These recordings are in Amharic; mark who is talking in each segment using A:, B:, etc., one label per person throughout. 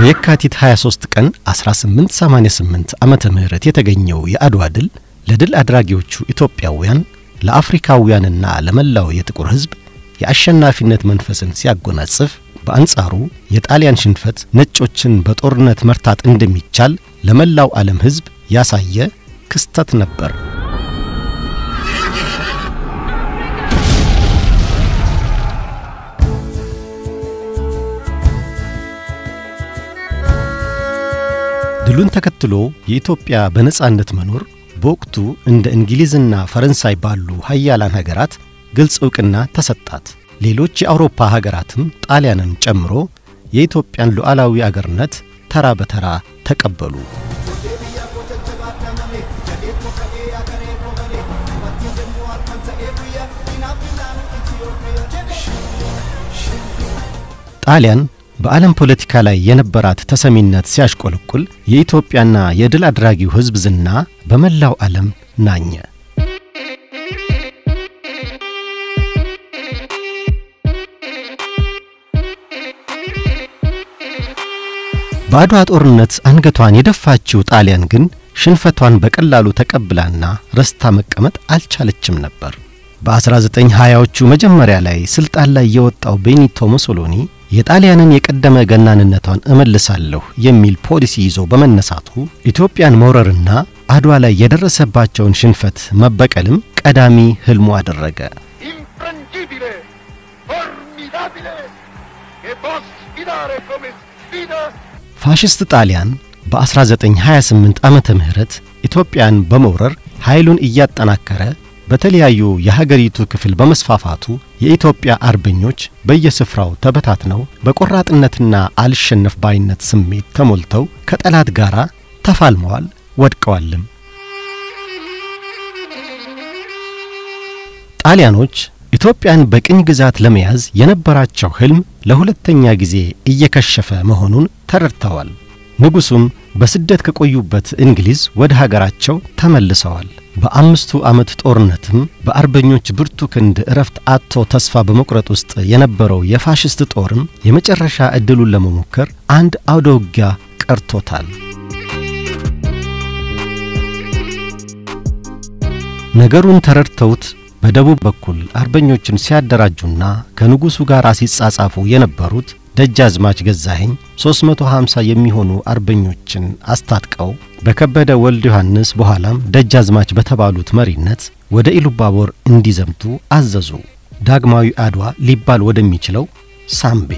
A: በየካቲት 23 ቀን 1888 ዓመተ ምህረት የተገኘው የአድዋ ድል ለድል አድራጊዎቹ ኢትዮጵያውያን ለአፍሪካውያንና ለመላው የጥቁር ሕዝብ የአሸናፊነት መንፈስን ሲያጎናጽፍ በአንጻሩ የጣሊያን ሽንፈት ነጮችን በጦርነት መርታት እንደሚቻል ለመላው ዓለም ሕዝብ ያሳየ ክስተት ነበር። ድሉን ተከትሎ የኢትዮጵያ በነጻነት መኖር በወቅቱ እንደ እንግሊዝና ፈረንሳይ ባሉ ኃያላን ሀገራት ግልጽ ዕውቅና ተሰጣት። ሌሎች የአውሮፓ ሀገራትም ጣሊያንን ጨምሮ የኢትዮጵያን ሉዓላዊ አገርነት ተራ በተራ ተቀበሉ። ጣሊያን በዓለም ፖለቲካ ላይ የነበራት ተሰሚነት ሲያሽቆለቁል የኢትዮጵያና የድል አድራጊው ሕዝብ ዝና በመላው ዓለም ናኘ። በአድዋ ጦርነት አንገቷን የደፋችው ጣሊያን ግን ሽንፈቷን በቀላሉ ተቀብላና ረስታ መቀመጥ አልቻለችም ነበር። በ1920ዎቹ መጀመሪያ ላይ ስልጣን ላይ የወጣው ቤኒቶ ሙሶሎኒ የጣሊያንን የቀደመ ገናንነቷን እመልሳለሁ የሚል ፖሊሲ ይዞ በመነሳቱ ኢትዮጵያን መውረርና አድዋ ላይ የደረሰባቸውን ሽንፈት መበቀልም ቀዳሚ ህልሙ አደረገ። ፋሺስት ጣሊያን በ1928 ዓመተ ምህረት ኢትዮጵያን በመውረር ኃይሉን እያጠናከረ በተለያዩ የሀገሪቱ ክፍል በመስፋፋቱ የኢትዮጵያ አርበኞች በየስፍራው ተበታትነው በቆራጥነትና አልሸነፍ ባይነት ስሜት ተሞልተው ከጠላት ጋር ተፋልመዋል፣ ወድቀዋልም። ጣሊያኖች ኢትዮጵያን በቅኝ ግዛት ለመያዝ የነበራቸው ህልም ለሁለተኛ ጊዜ እየከሸፈ መሆኑን ተረድተዋል። ንጉሱም በስደት ከቆዩበት እንግሊዝ ወደ ሀገራቸው ተመልሰዋል። በአምስቱ ዓመት ጦርነትም በአርበኞች ብርቱ ክንድ እረፍት አጥቶ ተስፋ በመቁረጥ ውስጥ የነበረው የፋሺስት ጦርም የመጨረሻ ዕድሉን ለመሞከር አንድ አውደ ውጊያ ቀርቶታል። ነገሩን ተረድተውት በደቡብ በኩል አርበኞችን ሲያደራጁና ከንጉሱ ጋር ሲጻጻፉ የነበሩት ደጃዝማች ገዛኸኝ 350 የሚሆኑ አርበኞችን አስታጥቀው በከበደ ወልድ ዮሐንስ በኋላም ደጃዝማች በተባሉት መሪነት ወደ ኢሉባቦር እንዲዘምቱ አዘዙ። ዳግማዊ አድዋ ሊባል ወደሚችለው ሳምቤ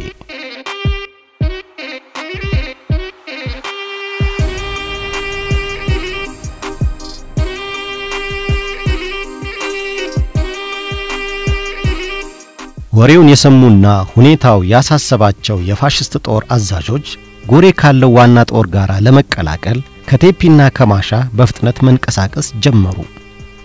A: ወሬውን የሰሙና ሁኔታው ያሳሰባቸው የፋሺስት ጦር አዛዦች ጎሬ ካለው ዋና ጦር ጋር ለመቀላቀል ከቴፒና ከማሻ በፍጥነት መንቀሳቀስ ጀመሩ።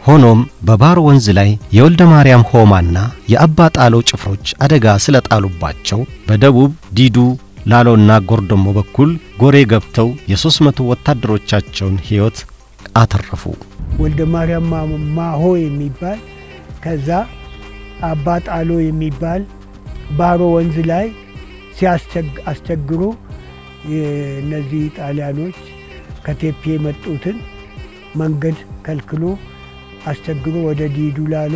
A: ሆኖም በባሮ ወንዝ ላይ የወልደ ማርያም ሆማና የአባ ጣሎ ጭፍሮች አደጋ ስለጣሉባቸው በደቡብ ዲዱ ላሎና ጎርዶሞ በኩል ጎሬ ገብተው የ300 ወታደሮቻቸውን ሕይወት አተረፉ።
B: ወልደ ማርያም ማሆ የሚባል ከዛ አባ ጣሎ የሚባል ባሮ ወንዝ ላይ ሲያስቸግሩ እነዚህ ጣሊያኖች ከቴፒ የመጡትን መንገድ ከልክሎ አስቸግሮ ወደ ዲዱ ላሎ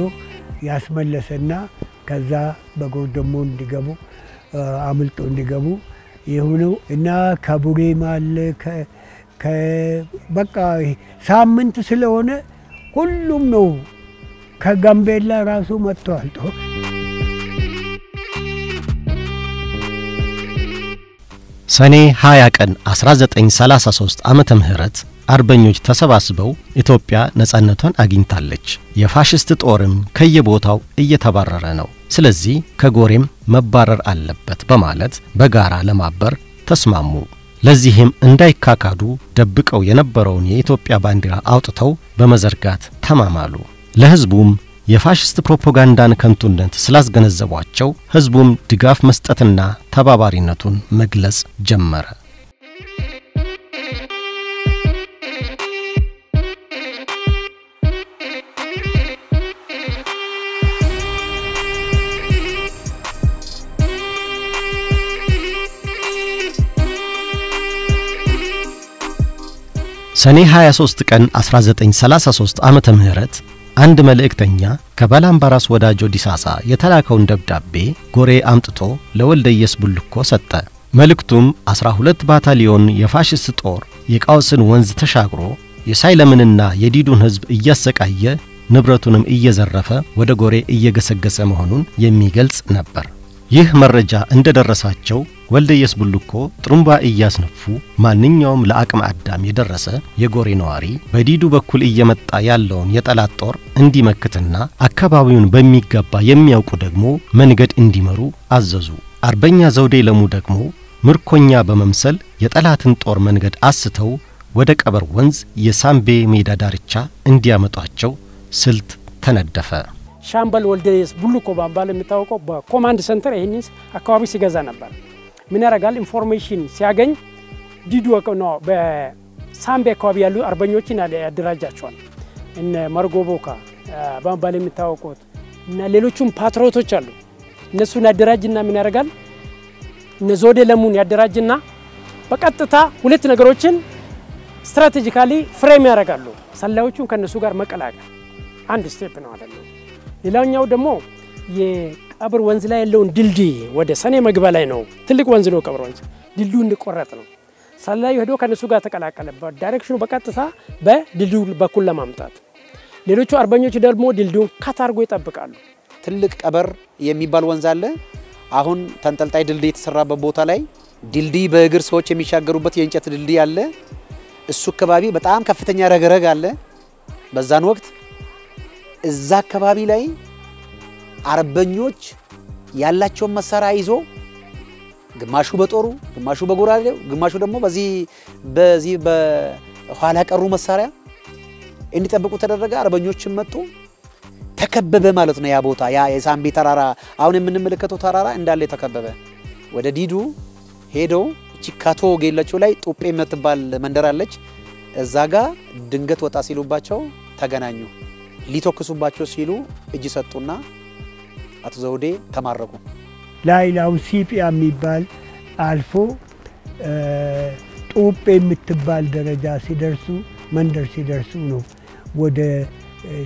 B: ያስመለሰና ከዛ በጎርዶሞ እንዲገቡ አምልጦ እንዲገቡ የሆነው እና ከቡሬ ማለ በቃ ሳምንት ስለሆነ ሁሉም ነው ከጋምቤላ ራሱ መጥቷል።
A: ሰኔ 20 ቀን 1933 ዓመተ ምህረት አርበኞች ተሰባስበው ኢትዮጵያ ነጻነቷን አግኝታለች፣ የፋሺስት ጦርም ከየቦታው እየተባረረ ነው፣ ስለዚህ ከጎሬም መባረር አለበት በማለት በጋራ ለማበር ተስማሙ። ለዚህም እንዳይካካዱ ደብቀው የነበረውን የኢትዮጵያ ባንዲራ አውጥተው በመዘርጋት ተማማሉ። ለሕዝቡም የፋሺስት ፕሮፓጋንዳን ከንቱነት ስላስገነዘቧቸው ሕዝቡም ድጋፍ መስጠትና ተባባሪነቱን መግለጽ ጀመረ። ሰኔ 23 ቀን 1933 ዓመተ ምህረት አንድ መልእክተኛ ከባላምባራስ ወዳጆ ዲሳሳ የተላከውን ደብዳቤ ጎሬ አምጥቶ ለወልደየስ ቡልኮ ሰጠ። መልእክቱም 12 ባታሊዮን የፋሽስት ጦር የቃውስን ወንዝ ተሻግሮ የሳይለምንና የዲዱን ህዝብ እያሰቃየ ንብረቱንም እየዘረፈ ወደ ጎሬ እየገሰገሰ መሆኑን የሚገልጽ ነበር። ይህ መረጃ እንደደረሳቸው ወልደየስ ቡልኮ ጥሩምባ እያስነፉ ማንኛውም ለአቅመ አዳም የደረሰ የጎሬ ነዋሪ በዲዱ በኩል እየመጣ ያለውን የጠላት ጦር እንዲመክትና አካባቢውን በሚገባ የሚያውቁ ደግሞ መንገድ እንዲመሩ አዘዙ። አርበኛ ዘውዴ ለሙ ደግሞ ምርኮኛ በመምሰል የጠላትን ጦር መንገድ አስተው ወደ ቀበር ወንዝ የሳምቤ ሜዳ ዳርቻ እንዲያመጧቸው ስልት ተነደፈ።
C: ሻምበል ወልደየስ ቡልኮ ባምባል የሚታወቀው በኮማንድ ሴንተር ይሄንስ አካባቢ ሲገዛ ነበር። ምን ያረጋል? ኢንፎርሜሽን ሲያገኝ ዲዱ ነው በሳምቤ አካባቢ ያሉ አርበኞችን ያደራጃቸዋል። እነ ማርጎቦካ ባምባል የሚታወቁት እና ሌሎችም ፓትሮቶች አሉ። እነሱን ያደራጅና ምን ያረጋል? እነ ዘውዴ ለሙን ያደራጅና በቀጥታ ሁለት ነገሮችን ስትራቴጂካሊ ፍሬም ያረጋሉ። ሰላዮቹን ከነሱ ጋር መቀላቀል አንድ ስቴፕ ነው አይደል? ሌላኛው ደግሞ የቀብር ወንዝ ላይ ያለውን ድልድይ ወደ ሰኔ መግባ ላይ ነው። ትልቅ ወንዝ ነው ቀብር ወንዝ። ድልድዩ እንዲቆረጥ ነው። ሰላዩ ሄዶ ከነሱ ጋር ተቀላቀለበት። ዳይሬክሽኑ በቀጥታ በድልድዩ በኩል ለማምጣት፣ ሌሎቹ አርበኞች ደግሞ ድልድዩን ካታርጎ ይጠብቃሉ።
D: ትልቅ ቀበር የሚባል ወንዝ አለ። አሁን ተንጠልጣይ ድልድይ የተሰራበት ቦታ ላይ ድልድይ በእግር ሰዎች የሚሻገሩበት የእንጨት ድልድይ አለ። እሱ አካባቢ በጣም ከፍተኛ ረግረግ አለ። በዛን ወቅት እዛ አካባቢ ላይ አርበኞች ያላቸው መሳሪያ ይዞ ግማሹ በጦሩ ግማሹ በጎራዴው ግማሹ ደግሞ በዚህ በኋላ ቀሩ መሳሪያ እንዲጠብቁ ተደረገ። አርበኞችም መጡ። ተከበበ ማለት ነው። ያ ቦታ ያ የሳምቤ ተራራ አሁን የምንመለከተው ተራራ እንዳለ ተከበበ። ወደ ዲዱ ሄደው ቺካቶ ጌለቾ ላይ ጡጴ የምትባል መንደር አለች። እዛ ጋር ድንገት ወጣ ሲሉባቸው ተገናኙ። ሊተኩሱባቸው ሲሉ እጅ ሰጡና አቶ ዘውዴ ተማረኩ።
B: ላይላው ሲፒያ የሚባል አልፎ ጡጴ የምትባል ደረጃ ሲደርሱ መንደር ሲደርሱ ነው ወደ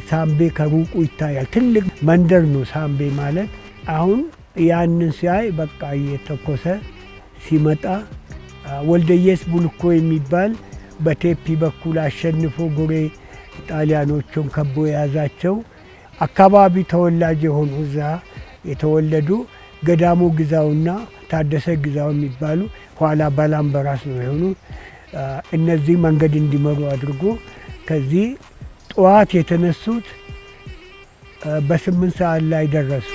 B: ሳምቤ ከሩቁ ይታያል። ትልቅ መንደር ነው ሳምቤ ማለት። አሁን ያንን ሲያይ በቃ እየተኮሰ ሲመጣ ወልደየስ ቡልኮ የሚባል በቴፒ በኩል አሸንፎ ጎሬ ጣሊያኖቹን ከቦ ያዛቸው አካባቢ ተወላጅ የሆኑ እዛ የተወለዱ ገዳሙ ግዛውና ታደሰ ግዛው የሚባሉ ኋላ ባላምባራስ ነው የሆኑ እነዚህ መንገድ እንዲመሩ አድርጎ ከዚህ ጠዋት የተነሱት በ8 ሰዓት ላይ ደረሱ።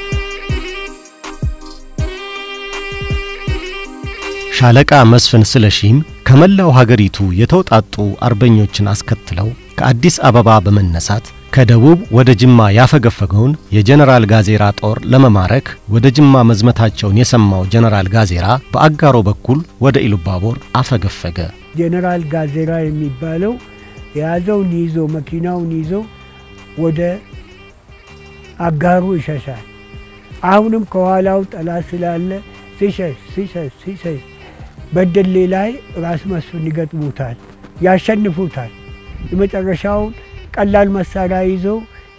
A: ሻለቃ መስፍን ስለሺም ከመላው ሀገሪቱ የተውጣጡ አርበኞችን አስከትለው ከአዲስ አበባ በመነሳት ከደቡብ ወደ ጅማ ያፈገፈገውን የጀነራል ጋዜራ ጦር ለመማረክ ወደ ጅማ መዝመታቸውን የሰማው ጀነራል ጋዜራ በአጋሮ በኩል ወደ ኢሉባቦር አፈገፈገ።
B: ጀነራል ጋዜራ የሚባለው የያዘውን ይዞ መኪናውን ይዞ ወደ አጋሩ ይሸሻል። አሁንም ከኋላው ጠላት ስላለ ሲሸሽ በደሌ ላይ ራስ መስፍን ይገጥሙታል፣ ያሸንፉታል። የመጨረሻው ቀላል መሳሪያ ይዞ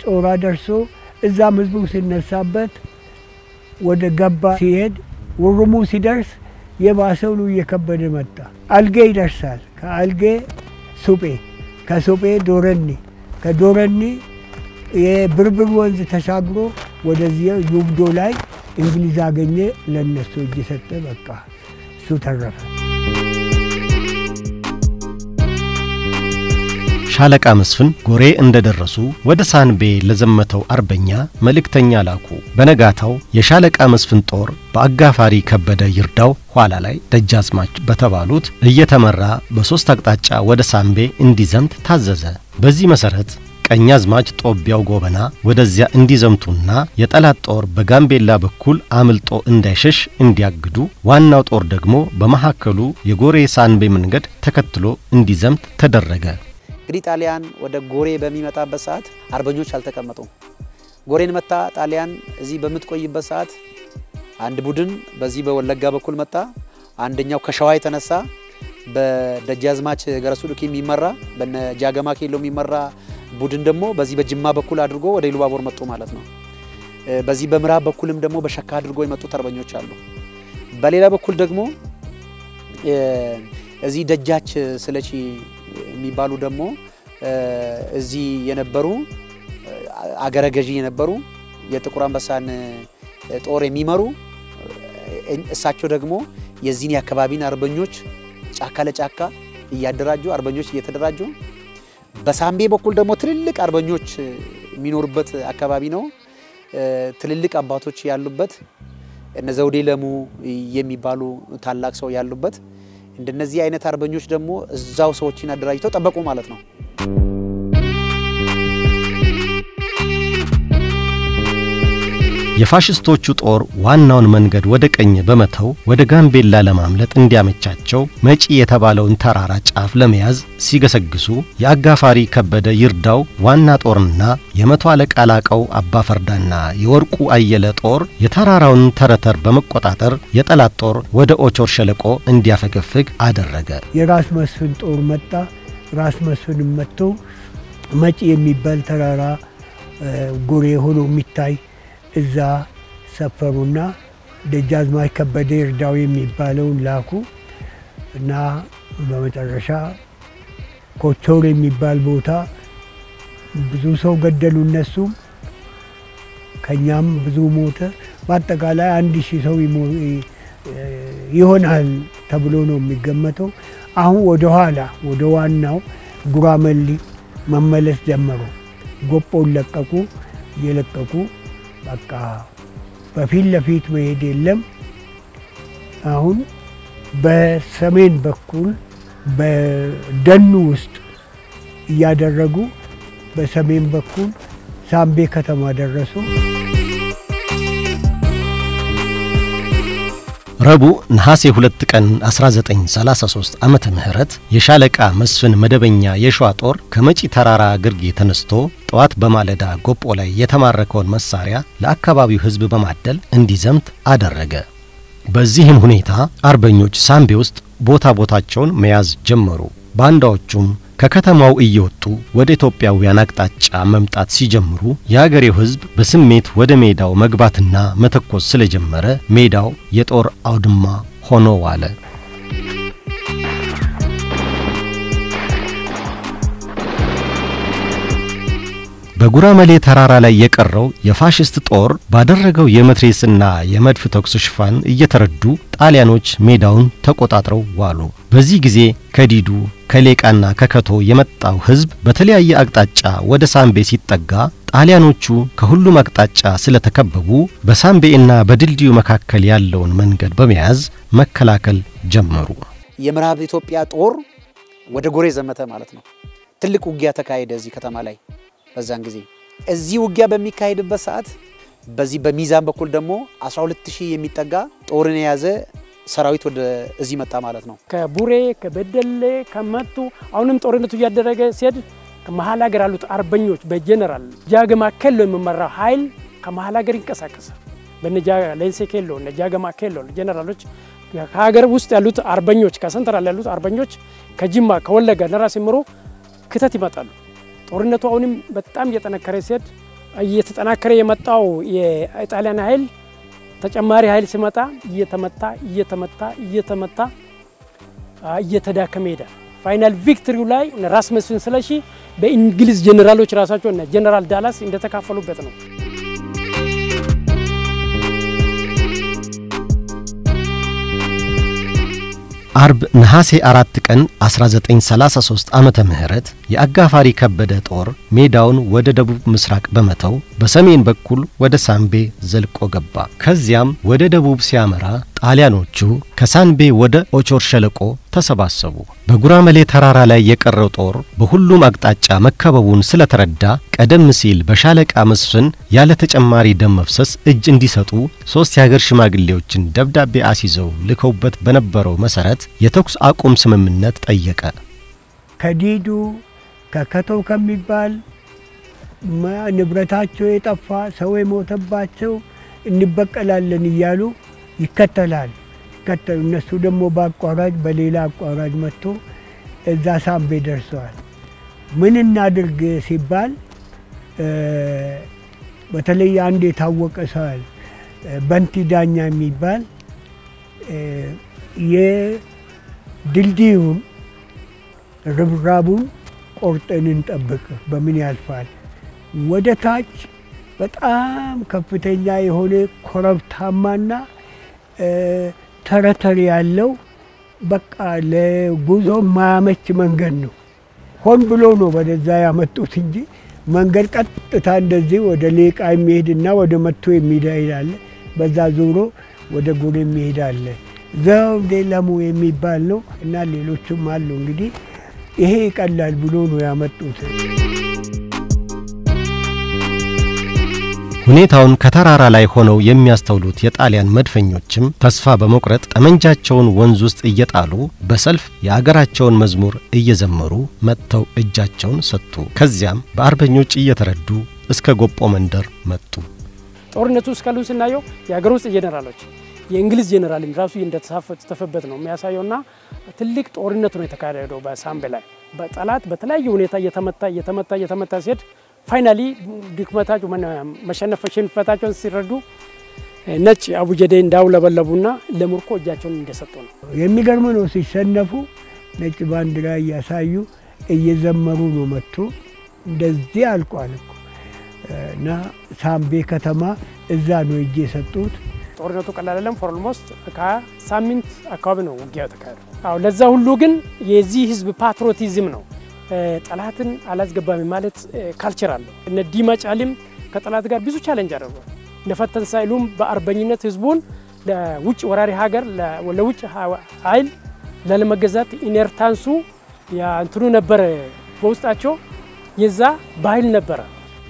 B: ጮራ ደርሶ እዛ ህዝቡ ሲነሳበት ወደ ገባ ሲሄድ ወሩሙ ሲደርስ የባሰው ነው እየከበደ መጣ። አልጌ ይደርሳል። ከአልጌ ሱጴ፣ ከሱጴ ዶረኒ፣ ከዶረኒ የብርብር ወንዝ ተሻግሮ ወደዚህ ዩብዶ ላይ እንግሊዝ አገኘ። ለነሱ እጅ ሰጠ። በቃ እሱ ተረፈ።
A: ሻለቃ መስፍን ጎሬ እንደደረሱ ወደ ሳንቤ ለዘመተው አርበኛ መልእክተኛ ላኩ። በነጋታው የሻለቃ መስፍን ጦር በአጋፋሪ ከበደ ይርዳው ኋላ ላይ ደጃዝማች በተባሉት እየተመራ በ3 አቅጣጫ ወደ ሳንቤ እንዲዘምት ታዘዘ። በዚህ መሰረት ቀኛዝማች ጦቢያው ጎበና ወደዚያ እንዲዘምቱና የጠላት ጦር በጋምቤላ በኩል አምልጦ እንዳይሸሽ እንዲያግዱ፣ ዋናው ጦር ደግሞ በመሐከሉ የጎሬ ሳንቤ መንገድ ተከትሎ እንዲዘምት ተደረገ።
D: እንግዲህ ጣሊያን ወደ ጎሬ በሚመጣበት ሰዓት አርበኞች አልተቀመጡም። ጎሬን መጣ ጣሊያን እዚህ በመጥቆይበት ሰዓት አንድ ቡድን በዚህ በወለጋ በኩል መጣ፣ አንደኛው ከሸዋ የተነሳ በደጃዝማች ገረሱ ዱኪ የሚመራ በነ ጃገማ ኬሎ የሚመራ ቡድን ደግሞ በዚህ በጅማ በኩል አድርጎ ወደ ኢሉባቦር መጡ ማለት ነው። በዚህ በምዕራብ በኩልም ደግሞ በሸካ አድርጎ የመጡ ተርበኞች አሉ። በሌላ በኩል ደግሞ እዚህ ደጃች ስለቺ የሚባሉ ደግሞ እዚህ የነበሩ አገረ ገዢ የነበሩ የጥቁር አንበሳን ጦር የሚመሩ እሳቸው ደግሞ የዚህን ያከባቢን አርበኞች ጫካ ለጫካ እያደራጁ አርበኞች እየተደራጁ በሳምቤ በኩል ደግሞ ትልልቅ አርበኞች የሚኖርበት አካባቢ ነው። ትልልቅ አባቶች ያሉበት እነ ዘውዴ ለሙ የሚባሉ ታላቅ ሰው ያሉበት እንደነዚህ አይነት አርበኞች ደግሞ እዛው ሰዎችን አደራጅተው ጠበቁ ማለት ነው።
A: የፋሽስቶቹ ጦር ዋናውን መንገድ ወደ ቀኝ በመተው ወደ ጋምቤላ ለማምለጥ እንዲያመቻቸው መጪ የተባለውን ተራራ ጫፍ ለመያዝ ሲገሰግሱ የአጋፋሪ ከበደ ይርዳው ዋና ጦርና የመቶ አለቃ ላቀው አባ ፈርዳና የወርቁ አየለ ጦር የተራራውን ተረተር በመቆጣጠር የጠላት ጦር ወደ ኦቾር ሸለቆ እንዲያፈገፍግ አደረገ።
B: የራስ መስፍን ጦር መጣ። ራስ መስፍን መጥቶ መጪ የሚባል ተራራ ጎሬ ሆኖ የሚታይ እዛ ሰፈሩና ደጃዝማች ከበደ ይርዳው የሚባለውን ላኩ እና በመጨረሻ ኮቾር የሚባል ቦታ ብዙ ሰው ገደሉ። እነሱ ከኛም ብዙ ሞተ። በአጠቃላይ 1000 ሰው ይሆናል ተብሎ ነው የሚገመተው። አሁን ወደ ኋላ ወደ ዋናው ጉራመሊ መመለስ ጀመሩ። ጎጶን ለቀቁ። የለቀቁ በቃ በፊት ለፊት መሄድ የለም። አሁን በሰሜን በኩል በደኑ ውስጥ እያደረጉ በሰሜን በኩል ሳምቤ ከተማ ደረሱ።
A: ረቡዕ ነሐሴ 2 ቀን 1933 ዓመተ ምህረት የሻለቃ መስፍን መደበኛ የሸዋ ጦር ከመጪ ተራራ ግርጌ ተነስቶ ጠዋት በማለዳ ጎጶ ላይ የተማረከውን መሳሪያ ለአካባቢው ሕዝብ በማደል እንዲዘምት አደረገ። በዚህም ሁኔታ አርበኞች ሳምቤ ውስጥ ቦታቸውን መያዝ ጀመሩ። ባንዳዎቹም ከከተማው እየወጡ ወደ ኢትዮጵያውያን አቅጣጫ መምጣት ሲጀምሩ የአገሬው ሕዝብ በስሜት ወደ ሜዳው መግባትና መተኮስ ስለጀመረ ሜዳው የጦር አውድማ ሆኖ ዋለ። በጉራመሌ ተራራ ላይ የቀረው የፋሽስት ጦር ባደረገው የመትሬስና የመድፍ ተኩስ ሽፋን እየተረዱ ጣሊያኖች ሜዳውን ተቆጣጥረው ዋሉ። በዚህ ጊዜ ከዲዱ ከሌቃና ከከቶ የመጣው ሕዝብ በተለያየ አቅጣጫ ወደ ሳምቤ ሲጠጋ ጣሊያኖቹ ከሁሉም አቅጣጫ ስለተከበቡ በሳምቤና በድልድዩ መካከል ያለውን መንገድ በመያዝ መከላከል ጀመሩ።
D: የምዕራብ ኢትዮጵያ ጦር ወደ ጎሬ ዘመተ ማለት ነው። ትልቅ ውጊያ ተካሄደ እዚህ ከተማ ላይ። በዛን ጊዜ እዚህ ውጊያ በሚካሄድበት ሰዓት በዚህ በሚዛን በኩል ደግሞ 12000 የሚጠጋ ጦርን የያዘ ሰራዊት ወደ እዚህ መጣ ማለት ነው።
C: ከቡሬ ከበደሌ ከመቱ አሁንም ጦርነቱ ያደረገ ሲሄድ ከመሃል ሀገር ያሉት አርበኞች በጀነራል ጃገማ ኬሎ የሚመራው ኃይል ከመሃል ሀገር ይንቀሳቀሳል። በነጃ ሌንሴ ኬሎ ነጃገማ ኬሎ ጀነራሎች ከሀገር ውስጥ ያሉት አርበኞች ከሰንትራል ያሉት አርበኞች ከጅማ ከወለጋ ለራስ ምሮ ክተት ይመጣሉ። ጦርነቱ አሁንም በጣም እየተጠናከረ ሲሄድ እየተጠናከረ የመጣው የጣሊያን ኃይል ተጨማሪ ኃይል ሲመጣ እየተመታ እየተዳከመ ሄደ። ፋይናል ቪክቶሪው ላይ ራስ መስፍን ስለሺ በእንግሊዝ ጀነራሎች ራሳቸው እና ጀነራል ዳላስ እንደተካፈሉበት ነው።
A: አርብ ነሐሴ 4 ቀን 1933 ዓመተ ምህረት የአጋፋሪ ከበደ ጦር ሜዳውን ወደ ደቡብ ምስራቅ በመተው በሰሜን በኩል ወደ ሳምቤ ዘልቆ ገባ። ከዚያም ወደ ደቡብ ሲያመራ ጣሊያኖቹ ከሳምቤ ወደ ኦቾር ሸለቆ ተሰባሰቡ። በጉራመሌ ተራራ ላይ የቀረው ጦር በሁሉም አቅጣጫ መከበቡን ስለተረዳ ቀደም ሲል በሻለቃ መስፍን ያለ ተጨማሪ ደም መፍሰስ እጅ እንዲሰጡ 3 የሀገር ሽማግሌዎችን ደብዳቤ አስይዘው ልከውበት በነበረው መሰረት የተኩስ አቁም ስምምነት ጠየቀ።
B: ከዲዱ ከከተው ከሚባል ንብረታቸው የጠፋ ሰው የሞተባቸው እንበቀላለን እያሉ ይከተላል። ሲከተሉ እነሱ ደግሞ በአቋራጭ በሌላ አቋራጭ መጥቶ እዛ ሳምቤ ደርሰዋል። ምን እናድርግ ሲባል በተለይ አንድ የታወቀ ሰው አለ በንቲ ዳኛ የሚባል የድልድዩን ርብራቡን ቆርጠን እንጠብቅ በምን ያልፋል ወደ ታች በጣም ከፍተኛ የሆነ ኮረብታማና ተረተር ያለው በቃ ለጉዞ ማያመች መንገድ ነው። ሆን ብሎ ነው ወደዛ ያመጡት እንጂ መንገድ ቀጥታ እንደዚህ ወደ ሌቃ የሚሄድና ወደ መቶ የሚሄዳል በዛ ዞሮ ወደ ጎን የሚሄዳል ዘውዴ ለሙ የሚባል ነው እና ሌሎችም አሉ። እንግዲህ ይሄ ይቀላል ብሎ ነው ያመጡት።
A: ሁኔታውን ከተራራ ላይ ሆነው የሚያስተውሉት የጣሊያን መድፈኞችም ተስፋ በመቁረጥ ጠመንጃቸውን ወንዝ ውስጥ እየጣሉ በሰልፍ የአገራቸውን መዝሙር እየዘመሩ መጥተው እጃቸውን ሰጡ። ከዚያም በአርበኞች እየተረዱ እስከ ጎጶ መንደር መጡ።
C: ጦርነቱ እስካሉ ስናየው የሀገር ውስጥ ጄኔራሎች የእንግሊዝ ጄኔራልም ራሱ እንደተሳተፈበት ነው የሚያሳየውና ትልቅ ጦርነት ነው የተካሄደው በሳምቤ ላይ በጠላት በተለያየ ሁኔታ እየተመታ ሲሄድ ፋይናሊ ድክመታቸው መሸነፍ ሽንፈታቸውን ሲረዱ ነጭ አቡጀዴ እንዳውለበለቡና ለምርኮ እጃቸውን እንደሰጡ ነው
B: የሚገርም ነው። ሲሸነፉ ነጭ ባንዲራ ያሳዩ እየዘመሩ ነው መጥቶ እንደዚህ አልቋል እና ሳምቤ ከተማ እዛ ነው እጄ ሰጡት።
C: ጦርነቱ ቀላል አይደለም። ፎርሞስት ከሳምንት አካባቢ ነው ውጊያው ተካሄደው። አዎ ለዛ ሁሉ ግን የዚህ ህዝብ ፓትሪዮቲዝም ነው። ጠላትን አላስገባም ማለት ካልቸር አለ። እነ ዲማ ጫሊም ከጠላት ጋር ብዙ ቻሌንጅ አደረጉ። ለፈተን ሳይሉም በአርበኝነት ህዝቡን ለውጭ ወራሪ ሀገር ለውጭ ኃይል ለለመገዛት ኢነርታንሱ ያንትኑ ነበር በውስጣቸው የዛ ባህል ነበር።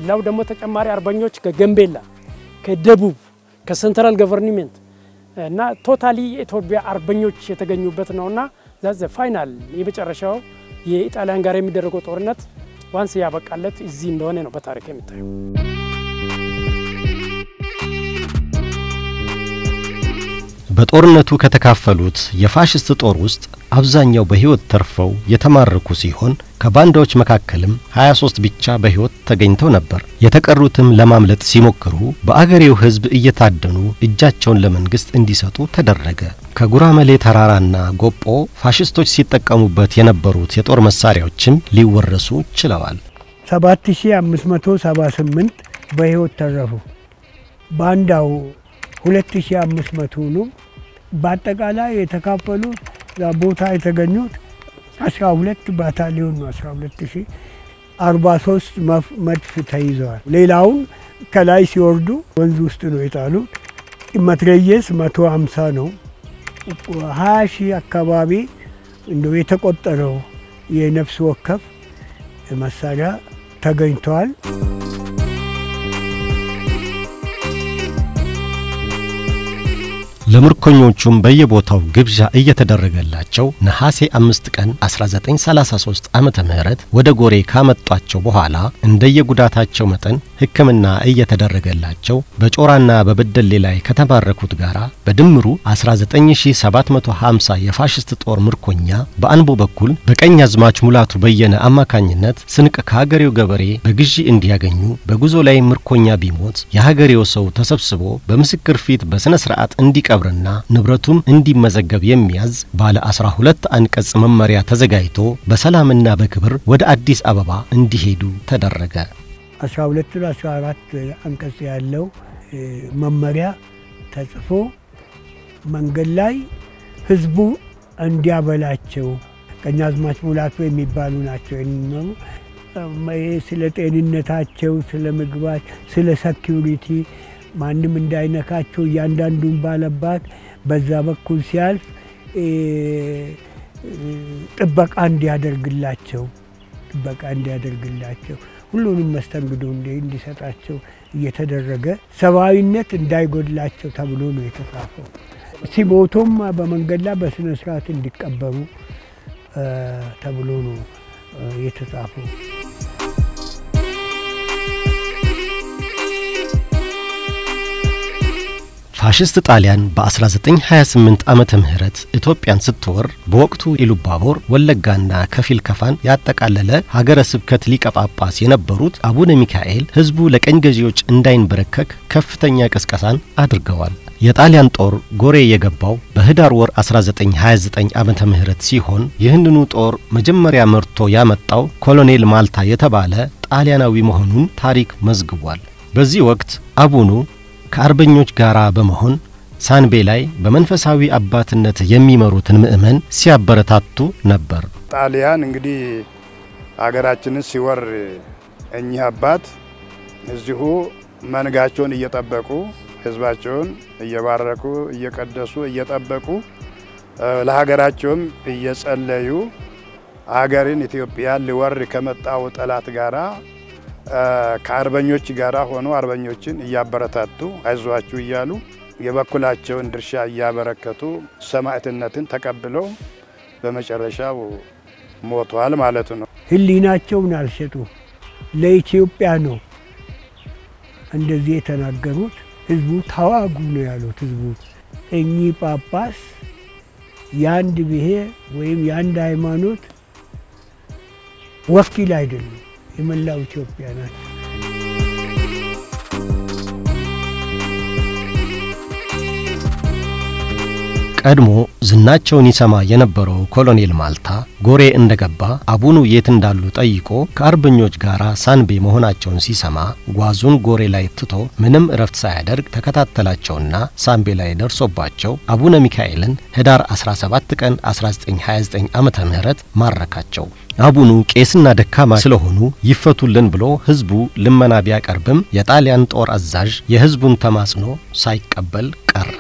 C: ላው ደግሞ ተጨማሪ አርበኞች ከገምቤላ ከደቡብ ከሴንትራል ገቨርንመንት እና ቶታሊ ኢትዮጵያ አርበኞች የተገኙበት ነውና ዛዘ ፋይናል የመጨረሻው የኢጣሊያን ጋር የሚደረገው ጦርነት ዋንስ ያበቃለት እዚህ እንደሆነ ነው በታሪክ የሚታየው።
A: በጦርነቱ ከተካፈሉት የፋሽስት ጦር ውስጥ አብዛኛው በህይወት ተርፈው የተማረኩ ሲሆን ከባንዳዎች መካከልም 23 ብቻ በህይወት ተገኝተው ነበር። የተቀሩትም ለማምለጥ ሲሞክሩ በአገሬው ህዝብ እየታደኑ እጃቸውን ለመንግስት እንዲሰጡ ተደረገ። ከጉራመሌ ተራራና ጎጶ ፋሽስቶች ሲጠቀሙበት የነበሩት የጦር መሳሪያዎችም ሊወረሱ ችለዋል።
B: 7578 በህይወት ተረፉ። ባንዳው 2500 ነው። በአጠቃላይ የተካፈሉት ቦታ የተገኙት 12 ባታሊዮን ነው። 12043 መድፍ ተይዘዋል። ሌላውን ከላይ ሲወርዱ ወንዝ ውስጥ ነው የጣሉት። መትረየስ 150 ነው። 20,000 አካባቢ እንደው የተቆጠረው የነፍስ ወከፍ መሳሪያ ተገኝቷል።
A: ለምርኮኞቹም በየቦታው ግብዣ እየተደረገላቸው ነሐሴ 5 ቀን 1933 ዓመተ ምህረት ወደ ጎሬ ካመጧቸው በኋላ እንደየጉዳታቸው መጠን ሕክምና እየተደረገላቸው በጮራና በበደሌ ላይ ከተማረኩት ጋራ በድምሩ 19750 የፋሽስት ጦር ምርኮኛ በአንቦ በኩል በቀኛዝማች ሙላቱ በየነ አማካኝነት ስንቅ ከሀገሬው ገበሬ በግዢ እንዲያገኙ በጉዞ ላይ ምርኮኛ ቢሞት የሀገሬው ሰው ተሰብስቦ በምስክር ፊት በስነ ስርዓት እንዲቀብርና ንብረቱም እንዲመዘገብ የሚያዝ ባለ 12 አንቀጽ መመሪያ ተዘጋጅቶ በሰላምና በክብር ወደ አዲስ አበባ እንዲሄዱ ተደረገ።
B: 12 14 አንቀጽ ያለው መመሪያ ተጽፎ መንገድ ላይ ህዝቡ እንዲያበላቸው ቀኛዝማች ሙላቱ የሚባሉ ናቸው። እነሱ ስለ ጤንነታቸው፣ ስለ ምግባቸው፣ ስለ ሴኩሪቲ ማንም እንዳይነካቸው ያንዳንዱን ባለባት በዛ በኩል ሲያልፍ ጥበቃ እንዲያደርግላቸው ሁሉንም መስተንግዶ እንዲሰጣቸው እየተደረገ ሰብአዊነት እንዳይጎድላቸው ተብሎ ነው የተጻፈው። ሲሞቱም በመንገድ ላይ በስነ ስርዓት እንዲቀበሩ ተብሎ ነው የተጻፈው።
A: ፋሽስት ጣሊያን በ1928 ዓመተ ምህረት ኢትዮጵያን ስትወር በወቅቱ ኢሉባቦር ወለጋና ከፊል ከፋን ያጠቃለለ ሀገረ ስብከት ሊቀ ጳጳስ የነበሩት አቡነ ሚካኤል ህዝቡ ለቀኝ ገዢዎች እንዳይንበረከክ ከፍተኛ ቅስቀሳን አድርገዋል። የጣሊያን ጦር ጎሬ የገባው በህዳር ወር 1929 ዓመተ ምህረት ሲሆን ይህንኑ ጦር መጀመሪያ መርቶ ያመጣው ኮሎኔል ማልታ የተባለ ጣሊያናዊ መሆኑን ታሪክ መዝግቧል። በዚህ ወቅት አቡኑ ከአርበኞች ጋራ በመሆን ሳንቤ ላይ በመንፈሳዊ አባትነት የሚመሩትን ምእመን ሲያበረታቱ ነበር።
E: ጣሊያን እንግዲህ አገራችንን ሲወር እኚህ አባት እዚሁ መንጋቸውን እየጠበቁ ህዝባቸውን እየባረኩ እየቀደሱ እየጠበቁ ለሀገራቸውም እየጸለዩ ሀገርን ኢትዮጵያን ሊወር ከመጣው ጠላት ጋራ ከአርበኞች ጋራ ሆኖ አርበኞችን እያበረታቱ አይዟችሁ እያሉ የበኩላቸውን ድርሻ እያበረከቱ ሰማዕትነትን ተቀብለው በመጨረሻው ሞቷል ማለት ነው።
B: ህሊናቸውን አልሸጡ ለኢትዮጵያ ነው እንደዚህ የተናገሩት። ህዝቡ ተዋጉ ነው ያሉት። ህዝቡ እኚህ ጳጳስ ያንድ ብሔር ወይም ያንድ ሃይማኖት ወኪል አይደሉም፣ የመላው ኢትዮጵያ ናቸው።
A: ቀድሞ ዝናቸውን ይሰማ የነበረው ኮሎኔል ማልታ ጎሬ እንደገባ አቡኑ የት እንዳሉ ጠይቆ ከአርበኞች ጋራ ሳንቤ መሆናቸውን ሲሰማ ጓዙን ጎሬ ላይ ትቶ ምንም እረፍት ሳያደርግ ተከታተላቸውና ሳንቤ ላይ ደርሶባቸው አቡነ ሚካኤልን ህዳር 17 ቀን 1929 ዓመተ ምህረት ማረካቸው። አቡኑ ቄስና ደካማ ስለሆኑ ይፈቱልን ብሎ ህዝቡ ልመና ቢያቀርብም የጣሊያን ጦር አዛዥ የህዝቡን ተማጽኖ ሳይቀበል ቀረ።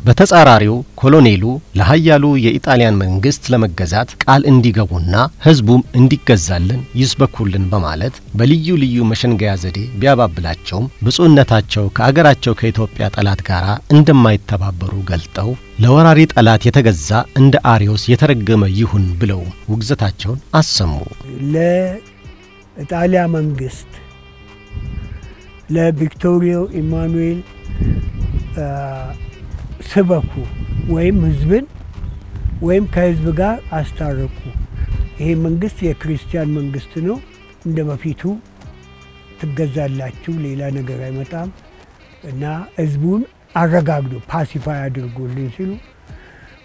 A: በተጻራሪው ኮሎኔሉ ለሃያሉ የኢጣሊያን መንግስት ለመገዛት ቃል እንዲገቡና ህዝቡም እንዲገዛልን ይስበኩልን በማለት በልዩ ልዩ መሸንገያ ዘዴ ቢያባብላቸውም ብፁዕነታቸው ከአገራቸው ከኢትዮጵያ ጠላት ጋር እንደማይተባበሩ ገልጠው ለወራሪ ጠላት የተገዛ እንደ አሪዮስ የተረገመ ይሁን ብለው ውግዘታቸውን አሰሙ።
B: ለኢጣሊያ መንግስት ለቪክቶሪዮ ኢማኑኤል ስበኩ ወይም ህዝብን ወይም ከህዝብ ጋር አስታረቁ። ይሄ መንግስት የክርስቲያን መንግስት ነው፣ እንደበፊቱ ትገዛላችሁ፣ ሌላ ነገር አይመጣም እና ህዝቡን አረጋግዱ፣ ፓሲፋይ አድርጉልኝ ሲሉ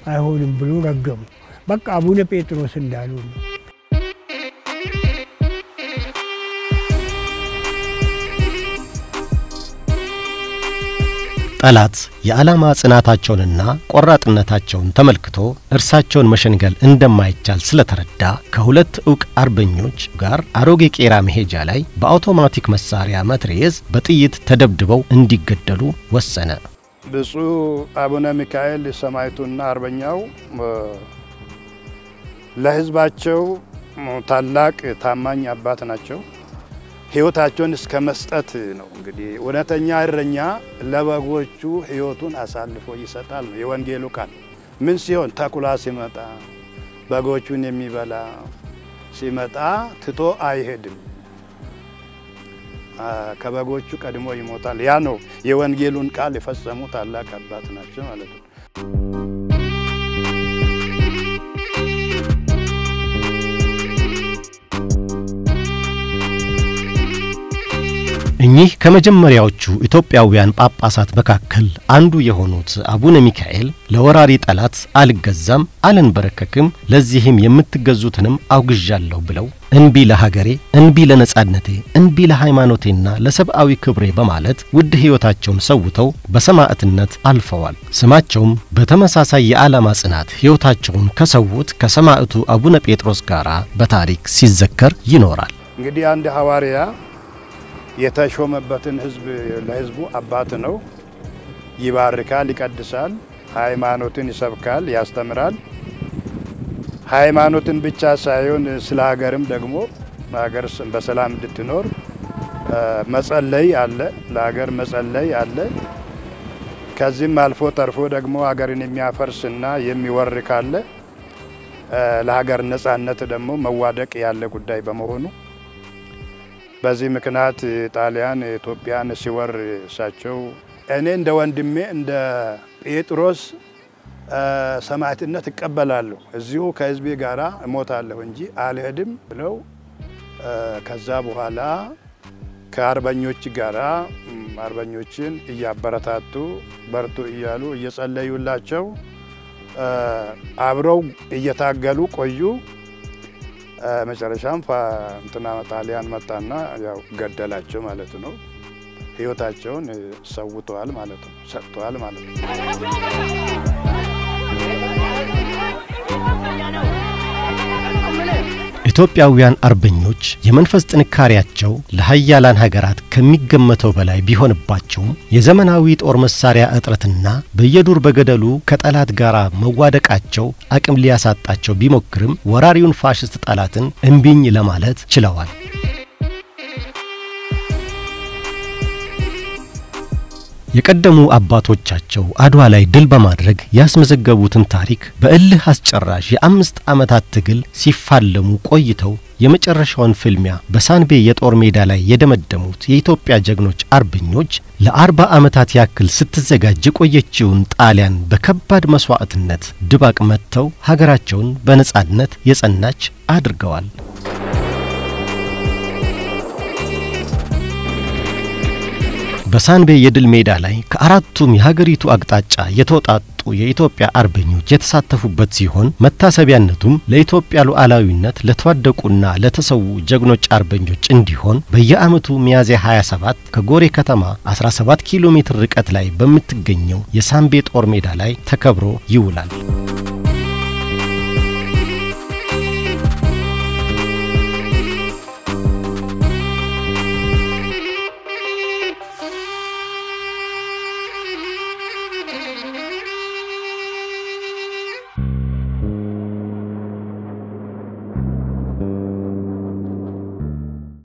B: አይሆንም ብሎ ረገሙ። በቃ አቡነ ጴጥሮስ እንዳሉ ነው።
A: ጠላት የዓላማ ጽናታቸውንና ቆራጥነታቸውን ተመልክቶ እርሳቸውን መሸንገል እንደማይቻል ስለተረዳ ከሁለት ዕውቅ አርበኞች ጋር አሮጌ ቄራ መሄጃ ላይ በአውቶማቲክ መሳሪያ መትረየዝ በጥይት ተደብድበው እንዲገደሉ ወሰነ።
E: ብፁዕ አቡነ ሚካኤል ሰማዕቱና አርበኛው ለህዝባቸው ታላቅ ታማኝ አባት ናቸው። ህይወታቸውን እስከ መስጠት ነው። እንግዲህ እውነተኛ እረኛ ለበጎቹ ህይወቱን አሳልፎ ይሰጣል ነው የወንጌሉ ቃል። ምን ሲሆን ተኩላ ሲመጣ በጎቹን የሚበላ ሲመጣ ትቶ አይሄድም፣ ከበጎቹ ቀድሞ ይሞታል። ያ ነው የወንጌሉን ቃል የፈጸሙ ታላቅ አባት ናቸው ማለት ነው።
A: እኚህ ከመጀመሪያዎቹ ኢትዮጵያውያን ጳጳሳት መካከል አንዱ የሆኑት አቡነ ሚካኤል ለወራሪ ጠላት አልገዛም አልንበረከክም፣ ለዚህም የምትገዙትንም አውግዣለሁ ብለው እንቢ ለሀገሬ፣ እንቢ ለነጻነቴ፣ እንቢ ለሃይማኖቴና ለሰብአዊ ክብሬ በማለት ውድ ህይወታቸውን ሰውተው በሰማዕትነት አልፈዋል። ስማቸውም በተመሳሳይ የዓላማ ጽናት ህይወታቸውን ከሰውት ከሰማዕቱ አቡነ ጴጥሮስ ጋር በታሪክ ሲዘከር ይኖራል።
E: እንግዲህ አንድ ሐዋርያ የተሾመበትን ህዝብ ለህዝቡ አባት ነው። ይባርካል፣ ይቀድሳል፣ ሃይማኖትን ይሰብካል፣ ያስተምራል። ሃይማኖትን ብቻ ሳይሆን ስለ ሀገርም ደግሞ ሀገር በሰላም እንድትኖር መጸለይ አለ፣ ለሀገር መጸለይ አለ። ከዚህም አልፎ ተርፎ ደግሞ ሀገርን የሚያፈርስና የሚወር ካለ ለሀገር ነጻነት ደግሞ መዋደቅ ያለ ጉዳይ በመሆኑ በዚህ ምክንያት ጣሊያን ኢትዮጵያን ሲወር እሳቸው እኔ እንደ ወንድሜ እንደ ጴጥሮስ ሰማዕትነት እቀበላለሁ እዚሁ ከህዝቤ ጋራ እሞታለሁ እንጂ አልሄድም ብለው ከዛ በኋላ ከአርበኞች ጋራ አርበኞችን እያበረታቱ በርቱ እያሉ እየጸለዩላቸው አብረው እየታገሉ ቆዩ። መጨረሻም ጣሊያን መጣና ያው ገደላቸው ማለት ነው። ህይወታቸውን ሰውተዋል ማለት ነው፣ ሰጥተዋል ማለት ነው።
A: ኢትዮጵያውያን አርበኞች የመንፈስ ጥንካሬያቸው ለሃያላን ሀገራት ከሚገመተው በላይ ቢሆንባቸውም የዘመናዊ ጦር መሳሪያ እጥረትና በየዱር በገደሉ ከጠላት ጋር መዋደቃቸው አቅም ሊያሳጣቸው ቢሞክርም ወራሪውን ፋሽስት ጠላትን እምቢኝ ለማለት ችለዋል። የቀደሙ አባቶቻቸው አድዋ ላይ ድል በማድረግ ያስመዘገቡትን ታሪክ በእልህ አስጨራሽ የ5 ዓመታት ትግል ሲፋለሙ ቆይተው የመጨረሻውን ፍልሚያ በሳንቤ የጦር ሜዳ ላይ የደመደሙት የኢትዮጵያ ጀግኖች አርበኞች ለ40 ዓመታት ያክል ስትዘጋጅ ቆየችውን ጣሊያን በከባድ መስዋዕትነት ድባቅ መተው ሀገራቸውን በነጻነት የጸናች አድርገዋል። በሳንቤ የድል ሜዳ ላይ ከአራቱም የሀገሪቱ አቅጣጫ የተወጣጡ የኢትዮጵያ አርበኞች የተሳተፉበት ሲሆን መታሰቢያነቱም ለኢትዮጵያ ሉዓላዊነት ለተዋደቁና ለተሰዉ ጀግኖች አርበኞች እንዲሆን በየዓመቱ ሚያዝያ 27 ከጎሬ ከተማ 17 ኪሎ ሜትር ርቀት ላይ በምትገኘው የሳንቤ ጦር ሜዳ ላይ ተከብሮ ይውላል።